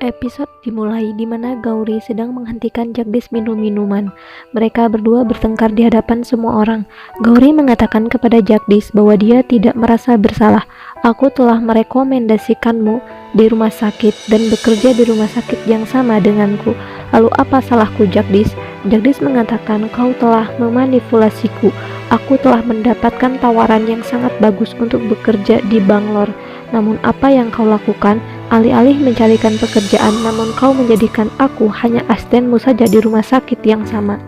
Episode dimulai di mana Gauri sedang menghentikan Jagdish minum minuman. Mereka berdua bertengkar di hadapan semua orang. Gauri mengatakan kepada Jagdish bahwa dia tidak merasa bersalah. Aku telah merekomendasikanmu di rumah sakit dan bekerja di rumah sakit yang sama denganku. Lalu apa salahku, Jagdish? Jagdish mengatakan, kau telah memanipulasiku. Aku telah mendapatkan tawaran yang sangat bagus untuk bekerja di Bangalore. Namun apa yang kau lakukan? Alih-alih mencarikan pekerjaan, namun kau menjadikan aku hanya asistenmu saja di rumah sakit yang sama,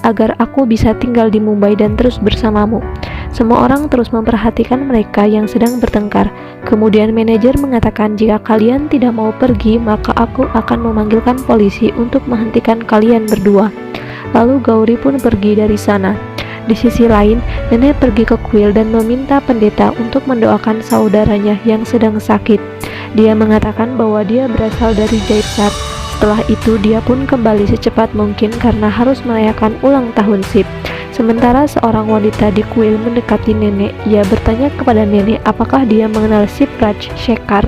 agar aku bisa tinggal di Mumbai dan terus bersamamu. Semua orang terus memperhatikan mereka yang sedang bertengkar. Kemudian manajer mengatakan, jika kalian tidak mau pergi, maka aku akan memanggilkan polisi untuk menghentikan kalian berdua. Lalu Gauri pun pergi dari sana. Di sisi lain, nenek pergi ke kuil dan meminta pendeta untuk mendoakan saudaranya yang sedang sakit. Dia mengatakan bahwa dia berasal dari Jaitsar. Setelah itu dia pun kembali secepat mungkin karena harus merayakan ulang tahun Shiv. Sementara seorang wanita di kuil mendekati nenek. Ia bertanya kepada nenek apakah dia mengenal Shivraj Shekhar.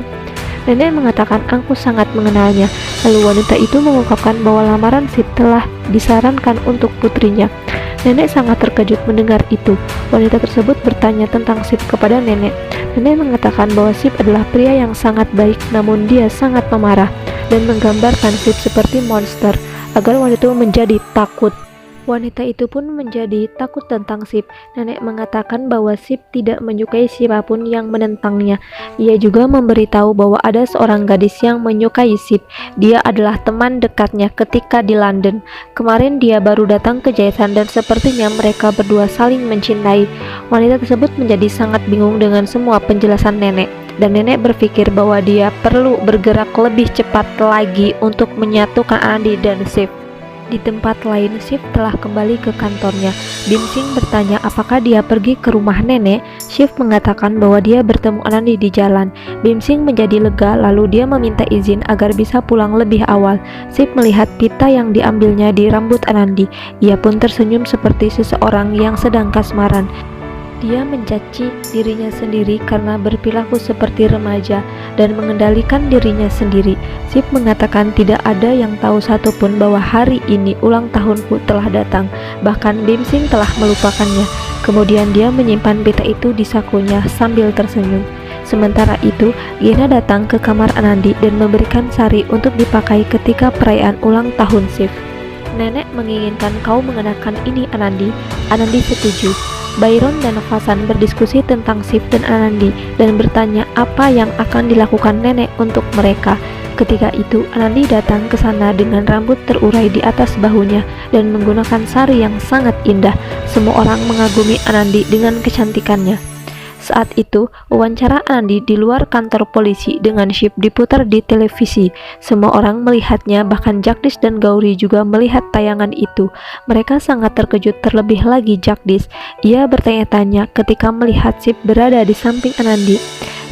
Nenek mengatakan, aku sangat mengenalnya. Lalu wanita itu mengungkapkan bahwa lamaran Shiv telah disarankan untuk putrinya. Nenek sangat terkejut mendengar itu. Wanita tersebut bertanya tentang Shiv kepada nenek. Nenek mengatakan bahwa Shiv adalah pria yang sangat baik, namun dia sangat pemarah dan menggambarkan Shiv seperti monster agar wanita itu menjadi takut. Wanita itu pun menjadi takut tentang Shiv. Nenek mengatakan bahwa Shiv tidak menyukai siapapun yang menentangnya. Ia juga memberitahu bahwa ada seorang gadis yang menyukai Shiv. Dia adalah teman dekatnya ketika di London. Kemarin dia baru datang ke Jaitsar dan sepertinya mereka berdua saling mencintai. Wanita tersebut menjadi sangat bingung dengan semua penjelasan nenek. Dan nenek berpikir bahwa dia perlu bergerak lebih cepat lagi untuk menyatukan Anandi dan Shiv. Di tempat lain, Shiv telah kembali ke kantornya. Bhimsing bertanya apakah dia pergi ke rumah nenek. Shiv mengatakan bahwa dia bertemu Anandi di jalan. Bhimsing menjadi lega, lalu dia meminta izin agar bisa pulang lebih awal. Shiv melihat pita yang diambilnya di rambut Anandi. Ia pun tersenyum seperti seseorang yang sedang kasmaran. Dia mencaci dirinya sendiri karena berperilaku seperti remaja dan mengendalikan dirinya sendiri. Shiv mengatakan tidak ada yang tahu satupun bahwa hari ini ulang tahunku telah datang. Bahkan Bhimsing telah melupakannya. Kemudian dia menyimpan pita itu di sakunya sambil tersenyum. Sementara itu, Gena datang ke kamar Anandi dan memberikan sari untuk dipakai ketika perayaan ulang tahun Shiv. Nenek menginginkan kau mengenakan ini, Anandi. Anandi setuju. Byron dan Vasan berdiskusi tentang Shiv dan Anandi dan bertanya apa yang akan dilakukan nenek untuk mereka. Ketika itu, Anandi datang ke sana dengan rambut terurai di atas bahunya dan menggunakan sari yang sangat indah. Semua orang mengagumi Anandi dengan kecantikannya. Saat itu, wawancara Anandi di luar kantor polisi dengan Shiv diputar di televisi. Semua orang melihatnya, bahkan Jagdish dan Gauri juga melihat tayangan itu. Mereka sangat terkejut, terlebih lagi Jagdish. Ia bertanya-tanya ketika melihat Shiv berada di samping Anandi.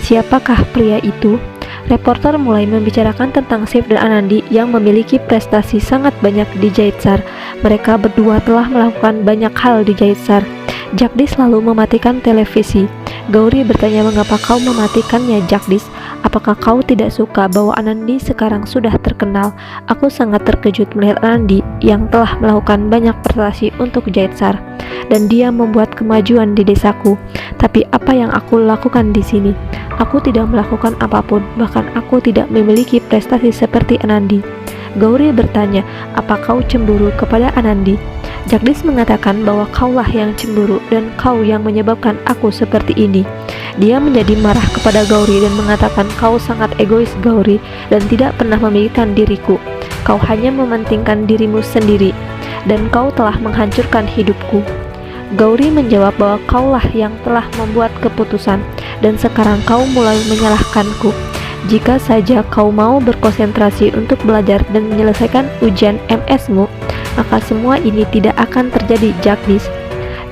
Siapakah pria itu? Reporter mulai membicarakan tentang Shiv dan Anandi yang memiliki prestasi sangat banyak di Jaitsar. Mereka berdua telah melakukan banyak hal di Jaitsar. Jagdish lalu mematikan televisi. Gauri bertanya mengapa kau mematikannya, Jagdish? Apakah kau tidak suka bahwa Anandi sekarang sudah terkenal? Aku sangat terkejut melihat Anandi yang telah melakukan banyak prestasi untuk Jaitsar dan dia membuat kemajuan di desaku. Tapi apa yang aku lakukan di sini? Aku tidak melakukan apapun, bahkan aku tidak memiliki prestasi seperti Anandi. Gauri bertanya, apa kau cemburu kepada Anandi? Jagdish mengatakan bahwa kaulah yang cemburu dan kau yang menyebabkan aku seperti ini. Dia menjadi marah kepada Gauri dan mengatakan kau sangat egois, Gauri, dan tidak pernah memikirkan diriku. Kau hanya mementingkan dirimu sendiri dan kau telah menghancurkan hidupku. Gauri menjawab bahwa kaulah yang telah membuat keputusan dan sekarang kau mulai menyalahkanku. Jika saja kau mau berkonsentrasi untuk belajar dan menyelesaikan ujian MS-mu, maka semua ini tidak akan terjadi, Jagdish.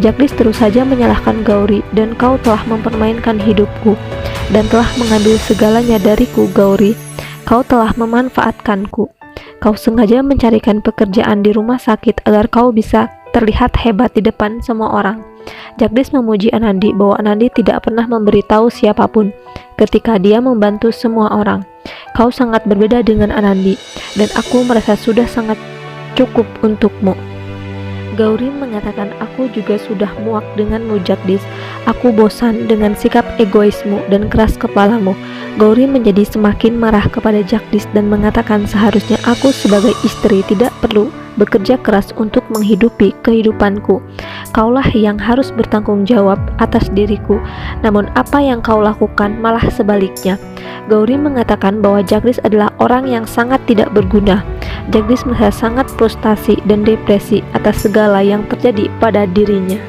Jagdish terus saja menyalahkan Gauri dan kau telah mempermainkan hidupku dan telah mengambil segalanya dariku, Gauri. Kau telah memanfaatkanku. Kau sengaja mencarikan pekerjaan di rumah sakit agar kau bisa terlihat hebat di depan semua orang. Jagdis memuji Anandi bahwa Anandi tidak pernah memberitahu siapapun ketika dia membantu semua orang. Kau sangat berbeda dengan Anandi, dan aku merasa sudah sangat cukup untukmu. Gauri mengatakan, aku juga sudah muak denganmu Jagdis. Aku bosan dengan sikap egoismu dan keras kepalamu. Gauri menjadi semakin marah kepada Jagdis dan mengatakan seharusnya aku sebagai istri tidak perlu bekerja keras untuk menghidupi kehidupanku. Kaulah yang harus bertanggung jawab atas diriku. Namun apa yang kau lakukan malah sebaliknya. Gauri mengatakan bahwa Jagdis adalah orang yang sangat tidak berguna. Jagdis merasa sangat frustasi dan depresi atas segala yang terjadi pada dirinya.